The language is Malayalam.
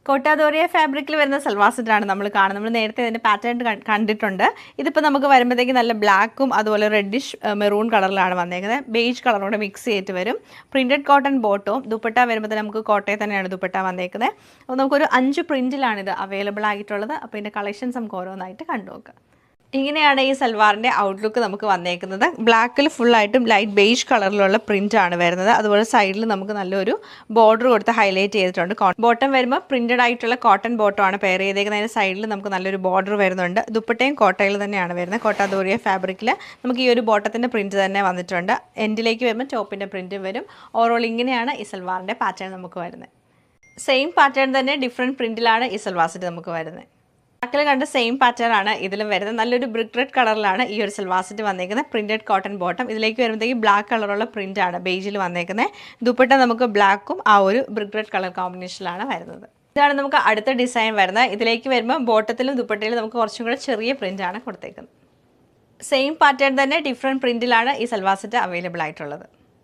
കോട്ടാദോറിയ ഫാബ്രിക്കിൽ വരുന്ന സൽവാർ സെറ്റാണ് നമ്മൾ കാണുന്നത്. നമ്മൾ നേരത്തെ ഇതിൻ്റെ പാറ്റേൺ കണ്ടിട്ടുണ്ട്. ഇതിപ്പോൾ നമുക്ക് വരുമ്പോഴത്തേക്ക് നല്ല ബ്ലാക്കും അതുപോലെ റെഡിഷ് മെറൂൺ കളറിലാണ് വന്നേക്കുന്നത്. ബേജ് കളറോടെ മിക്സ് ചെയ്തിട്ട് വരും. പ്രിൻറ്റഡ് കോട്ടൺ ബോട്ടവും ദുപ്പട്ട വരുമ്പോൾ നമുക്ക് കോട്ടയിൽ തന്നെയാണ് ദുപ്പട്ട വന്നേക്കുന്നത്. അപ്പോൾ നമുക്കൊരു 5 പ്രിൻറ്റിലാണിത് അവൈലബിൾ ആയിട്ടുള്ളത്. അപ്പോൾ ഇതിൻ്റെ കളക്ഷൻസ് നമുക്ക് ഓരോന്നായിട്ട് കണ്ടു നോക്കാം. ഇങ്ങനെയാണ് ഈ സൽവാറിൻ്റെ ഔട്ട്ലുക്ക് നമുക്ക് വന്നേക്കുന്നത്. ബ്ലാക്കിൽ ഫുള്ളായിട്ടും ലൈറ്റ് ബേജ് കളറിലുള്ള പ്രിൻ്റ് ആണ് വരുന്നത്. അതുപോലെ സൈഡിൽ നമുക്ക് നല്ലൊരു ബോർഡർ കൊടുത്ത് ഹൈലൈറ്റ് ചെയ്തിട്ടുണ്ട്. ബോട്ടം വരുമ്പോൾ പ്രിൻറ്റഡ് ആയിട്ടുള്ള കോട്ടൺ ബോട്ടം ആണ് പെയർ ചെയ്തേക്കുന്നതിന്. സൈഡിൽ നമുക്ക് നല്ലൊരു ബോർഡർ വരുന്നുണ്ട്. ദുപ്പട്ടയും കോട്ടയിൽ തന്നെയാണ് വരുന്നത്. കോട്ടാദോറിയ ഫാബ്രിക്കിൽ നമുക്ക് ഈ ഒരു ബോട്ടത്തിൻ്റെ പ്രിൻറ്റ് തന്നെ വന്നിട്ടുണ്ട്. എൻഡിലേക്ക് വരുമ്പോൾ ടോപ്പിൻ്റെ പ്രിൻറ്റും വരും. ഓവറോൾ ഇങ്ങനെയാണ് ഈ സൽവാറിൻ്റെ പാറ്റേൺ നമുക്ക് വരുന്നത്. സെയിം പാറ്റേൺ തന്നെ ഡിഫറെൻറ്റ് പ്രിൻറ്റിലാണ് ഈ സൽവാർ സെറ്റ് നമുക്ക് വരുന്നത്. ബ്ലാക്കിൽ കണ്ട സെയിം പാറ്റേൺ ആണ് ഇതിലും വരുന്നത്. നല്ലൊരു ബ്രിക്ക് റെഡ് കളറിലാണ് ഈ ഒരു സൽവാർ സെറ്റ് വന്നേക്കുന്നത്. Printed cotton bottom. ഇതിലേക്ക് വരുമ്പോഴത്തേക്ക് ബ്ലാക്ക് കളറുള്ള പ്രിന്റ് ആണ് ബേജിൽ വന്നേക്കുന്നത്. ദുപ്പട്ട നമുക്ക് ബ്ലാക്കും ആ ഒരു ബ്രിക്ക് റെഡ് കളർ കോമ്പിനേഷനിലാണ് വരുന്നത്. ഇതാണ് നമുക്ക് അടുത്ത ഡിസൈൻ വരുന്നത്. ഇതിലേക്ക് വരുമ്പോൾ ബോട്ടത്തിലും ദുപ്പട്ടയിലും നമുക്ക് കുറച്ചും കൂടെ ചെറിയ പ്രിന്റ് ആണ് കൊടുത്തേക്കുന്നത്. സെയിം പാറ്റേൺ തന്നെ ഡിഫറെൻറ്റ് പ്രിന്റിലാണ് ഈ സൽവാർ സെറ്റ് അവൈലബിൾ ആയിട്ടുള്ളത്.